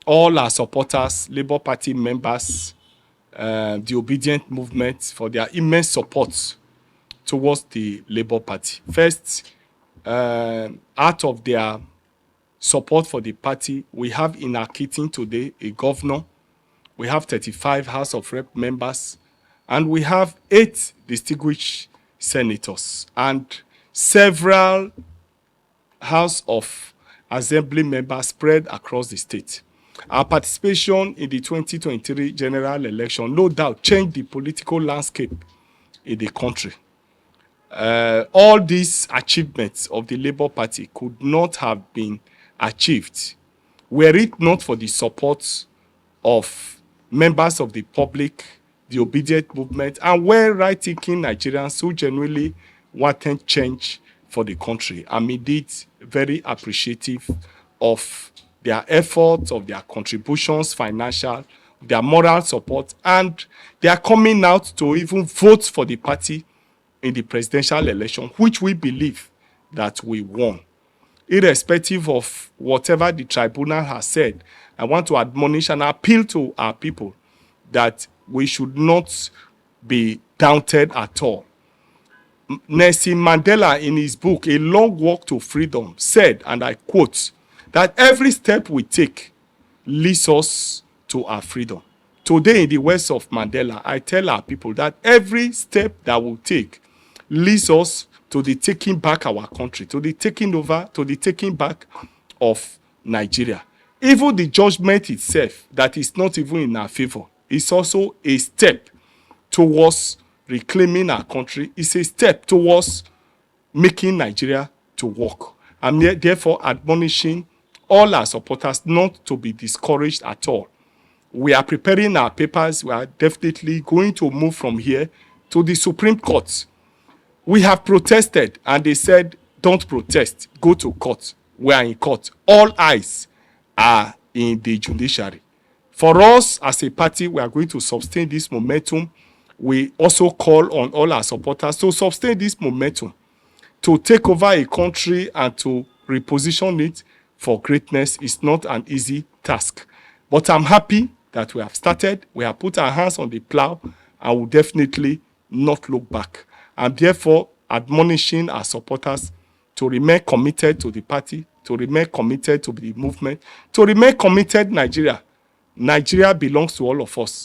all our supporters, Labour Party members, the Obedient movement for their immense support towards the Labour Party. First, out of their support for the party, we have in our kitchen today a governor, we have 35 House of Rep members, and we have 8 distinguished senators and several House of Assembly members spread across the state. Our participation in the 2023 general election, no doubt, changed the political landscape in the country. All these achievements of the Labour Party could not have been achieved were it not for the support of members of the public, the Obedient movement, and well-right-thinking Nigerians who genuinely wanted change for the country. I'm indeed very appreciative of their efforts, of their contributions, financial, their moral support, and they are coming out to even vote for the party in the presidential election, which we believe that we won. Irrespective of whatever the tribunal has said, I want to admonish and appeal to our people that we should not be daunted at all. Nelson Mandela, in his book, A Long Walk to Freedom, said, and I quote, that every step we take leads us to our freedom. Today, in the words of Mandela, I tell our people that every step that we take leads us to the taking back our country, to the taking over, to the taking back of Nigeria. Even the judgment itself, that is not even in our favor, is also a step towards reclaiming our country. It's a step towards making Nigeria to work. I'm therefore admonishing all our supporters not to be discouraged at all. We are preparing our papers. We are definitely going to move from here to the Supreme Court. We have protested, and they said, don't protest, go to court. We are in court. All eyes are in the judiciary. For us, as a party, we are going to sustain this momentum. We also call on all our supporters to sustain this momentum, to take over a country and to reposition it for greatness is not an easy task. But I'm happy that we have started, we have put our hands on the plow, and will definitely not look back. I'm therefore admonishing our supporters to remain committed to the party, to remain committed to the movement, to remain committed Nigeria. Nigeria belongs to all of us.